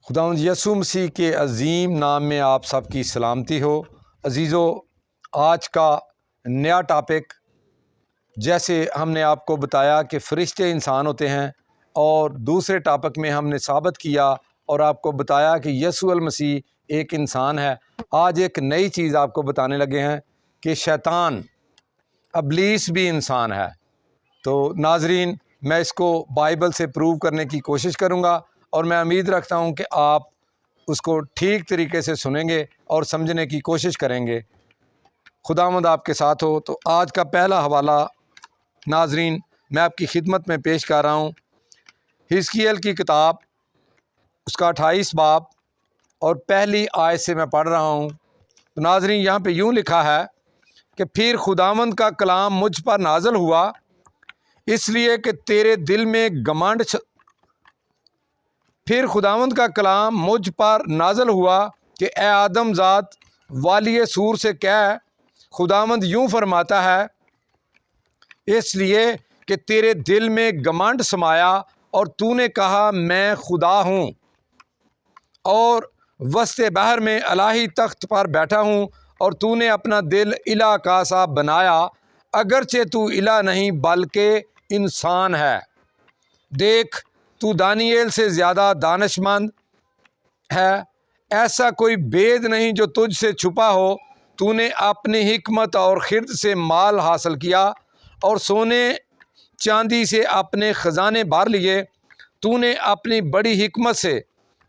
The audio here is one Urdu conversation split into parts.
خداوند یسوع مسیح کے عظیم نام میں آپ سب کی سلامتی ہو۔ عزیزو، آج کا نیا ٹاپک، جیسے ہم نے آپ کو بتایا کہ فرشتے انسان ہوتے ہیں، اور دوسرے ٹاپک میں ہم نے ثابت کیا اور آپ کو بتایا کہ یسوع المسیح ایک انسان ہے۔ آج ایک نئی چیز آپ کو بتانے لگے ہیں کہ شیطان، ابلیس بھی انسان ہے۔ تو ناظرین، میں اس کو بائبل سے پروو کرنے کی کوشش کروں گا، اور میں امید رکھتا ہوں کہ آپ اس کو ٹھیک طریقے سے سنیں گے اور سمجھنے کی کوشش کریں گے۔ خداوند آپ کے ساتھ ہو۔ تو آج کا پہلا حوالہ ناظرین میں آپ کی خدمت میں پیش کر رہا ہوں، حزقیل کی کتاب، اس کا 28 باب اور پہلی آیت سے میں پڑھ رہا ہوں۔ تو ناظرین، یہاں پہ یوں لکھا ہے کہ پھر خداوند کا کلام مجھ پر نازل ہوا، اس لیے کہ تیرے دل میں گھمنڈ پھر خداوند کا کلام مجھ پر نازل ہوا کہ اے آدم ذات، والی سور سے کہہ، خداوند یوں فرماتا ہے، اس لیے کہ تیرے دل میں گھمنڈ سمایا اور تو نے کہا میں خدا ہوں، اور وسط بحر میں الہی تخت پر بیٹھا ہوں، اور تو نے اپنا دل الہ کا سا بنایا، اگرچہ تو الہ نہیں بلکہ انسان ہے۔ دیکھ، تو دانییل سے زیادہ دانش مند ہے، ایسا کوئی بید نہیں جو تجھ سے چھپا ہو۔ تو نے اپنی حکمت اور خرد سے مال حاصل کیا، اور سونے چاندی سے اپنے خزانے بھر لیے۔ تو نے اپنی بڑی حکمت سے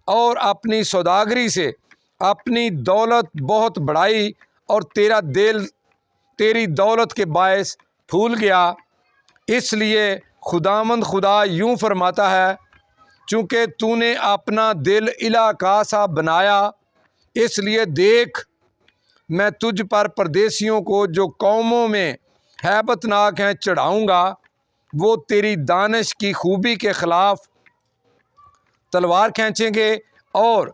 اور اپنی سوداگری سے اپنی دولت بہت بڑھائی، اور تیرا دل تیری دولت کے باعث پھول گیا۔ اس لیے خداوند خدا یوں فرماتا ہے، چونکہ تو نے اپنا دل الہ کا سا بنایا، اس لیے دیکھ، میں تجھ پر پردیسیوں کو جو قوموں میں ہیبت ناک ہیں چڑھاؤں گا۔ وہ تیری دانش کی خوبی کے خلاف تلوار کھینچیں گے اور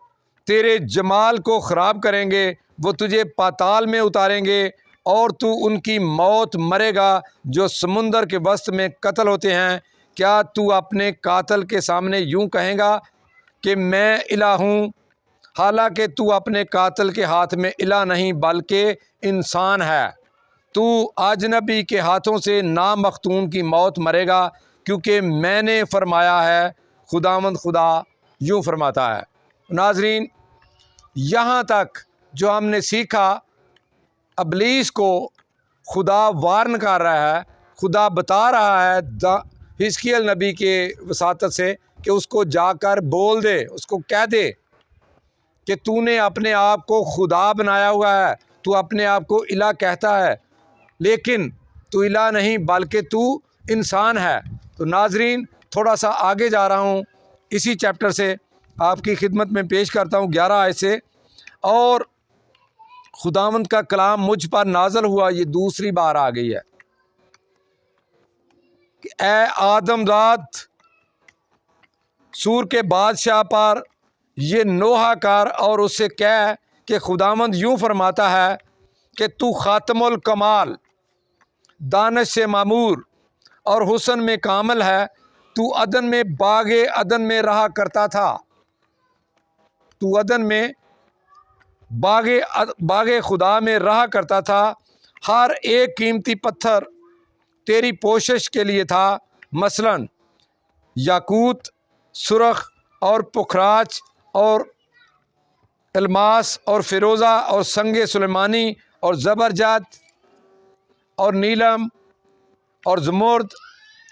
تیرے جمال کو خراب کریں گے۔ وہ تجھے پاتال میں اتاریں گے، اور تو ان کی موت مرے گا جو سمندر کے وسط میں قتل ہوتے ہیں۔ کیا تو اپنے قاتل کے سامنے یوں کہے گا کہ میں الہ ہوں، حالانکہ تو اپنے قاتل کے ہاتھ میں الہ نہیں بلکہ انسان ہے؟ تو اجنبی کے ہاتھوں سے نامختون کی موت مرے گا، کیونکہ میں نے فرمایا ہے، خداوند خدا یوں فرماتا ہے۔ ناظرین، یہاں تک جو ہم نے سیکھا، ابلیس کو خدا وارن کر رہا ہے، خدا بتا رہا ہے حزقیل نبی کے وساطت سے کہ اس کو جا کر بول دے، اس کو کہہ دے کہ تو نے اپنے آپ کو خدا بنایا ہوا ہے، تو اپنے آپ کو الہ کہتا ہے، لیکن تو الہ نہیں بلکہ تو انسان ہے۔ تو ناظرین، تھوڑا سا آگے جا رہا ہوں، اسی چیپٹر سے آپ کی خدمت میں پیش کرتا ہوں 11 آیت سے۔ اور خداوند کا کلام مجھ پر نازل ہوا، یہ دوسری بار آ گئی ہے کہ اے آدم ذات، سور کے بادشاہ پر یہ نوحہ کر اور اس سے کہہ کہ خداوند یوں فرماتا ہے کہ تو خاتم الکمال، دانش سے معمور اور حسن میں کامل ہے۔ تو عدن میں باغ عدن میں رہا کرتا تھا، تو عدن میں باغ خدا میں رہا کرتا تھا۔ ہر ایک قیمتی پتھر تیری پوشش کے لیے تھا، مثلاً یاقوت، سرخ اور پکھراج اور الماس اور فیروزہ اور سنگ سلیمانی اور زبرجد اور نیلم اور زمرد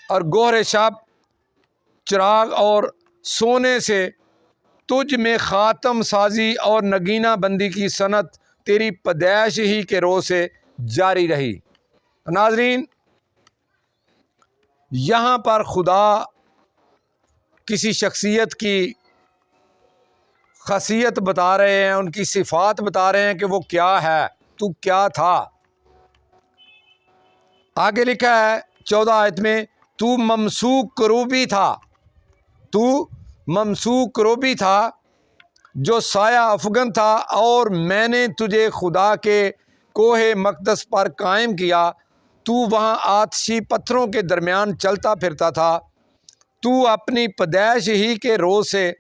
اور گوہر شب، چراغ اور سونے سے تجھ میں خاتم سازی اور نگینہ بندی کی صنعت تیری پیدائش ہی کے روز سے جاری رہی۔ ناظرین، یہاں پر خدا کسی شخصیت کی خاصیت بتا رہے ہیں، ان کی صفات بتا رہے ہیں کہ وہ کیا ہے، تو کیا تھا۔ آگے لکھا ہے 14 آیت میں، تو ممسوک کروبی تھا، تو ممسوک کروبی تھا جو سایہ افغن تھا، اور میں نے تجھے خدا کے کوہ مقدس پر قائم کیا۔ تو وہاں آتشی پتھروں کے درمیان چلتا پھرتا تھا۔ تو اپنی پیدائش ہی کے روز سے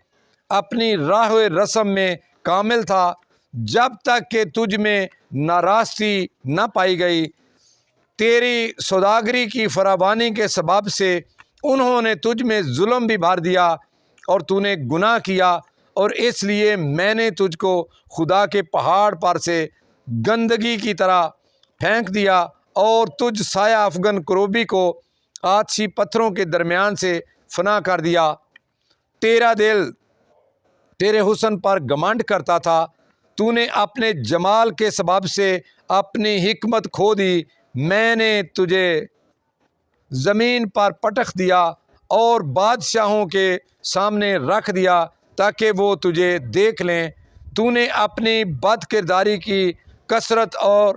اپنی راہ و رسم میں کامل تھا، جب تک کہ تجھ میں ناراستی نہ پائی گئی۔ تیری سوداگری کی فراوانی کے سبب سے انہوں نے تجھ میں ظلم بھی بھر دیا اور تو نے گناہ کیا، اور اس لیے میں نے تجھ کو خدا کے پہاڑ پر سے گندگی کی طرح پھینک دیا اور تجھ سایہ افغن کروبی کو آتشی پتھروں کے درمیان سے فنا کر دیا۔ تیرا دل تیرے حسن پر گھمنڈ کرتا تھا، تو نے اپنے جمال کے سبب سے اپنی حکمت کھو دی۔ میں نے تجھے زمین پر پٹخ دیا اور بادشاہوں کے سامنے رکھ دیا تاکہ وہ تجھے دیکھ لیں۔ تو نے اپنی بد کرداری کی کثرت اور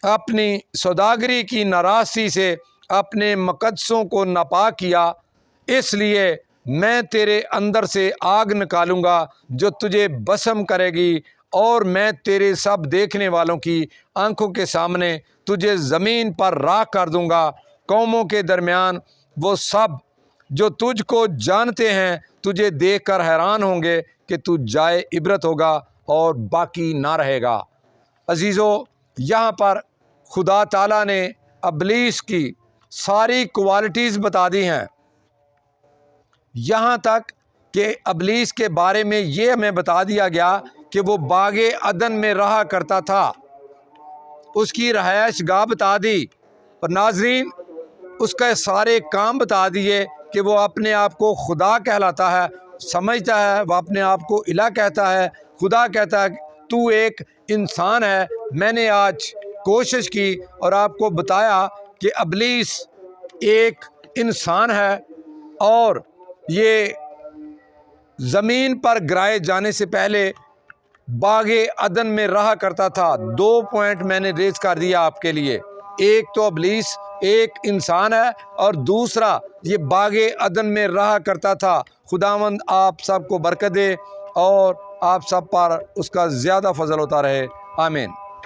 اپنی سوداگری کی ناراستی سے اپنے مقدسوں کو ناپاک کیا، اس لیے میں تیرے اندر سے آگ نکالوں گا جو تجھے بھسم کرے گی، اور میں تیرے سب دیکھنے والوں کی آنکھوں کے سامنے تجھے زمین پر راکھ کر دوں گا۔ قوموں کے درمیان وہ سب جو تجھ کو جانتے ہیں تجھے دیکھ کر حیران ہوں گے کہ تو جائے عبرت ہوگا اور باقی نہ رہے گا۔ عزیزو، یہاں پر خدا تعالیٰ نے ابلیس کی ساری کوالٹیز بتا دی ہیں، یہاں تک کہ ابلیس کے بارے میں یہ ہمیں بتا دیا گیا کہ وہ باغ عدن میں رہا کرتا تھا، اس کی رہائش گاہ بتا دی، اور ناظرین اس کا سارے کام بتا دیے کہ وہ اپنے آپ کو خدا کہلاتا ہے، سمجھتا ہے، وہ اپنے آپ کو الہ کہتا ہے۔ خدا کہتا ہے تو ایک انسان ہے۔ میں نے آج کوشش کی اور آپ کو بتایا کہ ابلیس ایک انسان ہے اور یہ زمین پر گرائے جانے سے پہلے باغ عدن میں رہا کرتا تھا۔ 2 پوائنٹ میں نے ریز کر دیا آپ کے لیے، ایک تو ابلیس ایک انسان ہے، اور دوسرا یہ باغ عدن میں رہا کرتا تھا۔ خداوند آپ سب کو برکت دے اور آپ سب پر اس کا زیادہ فضل ہوتا رہے، آمین۔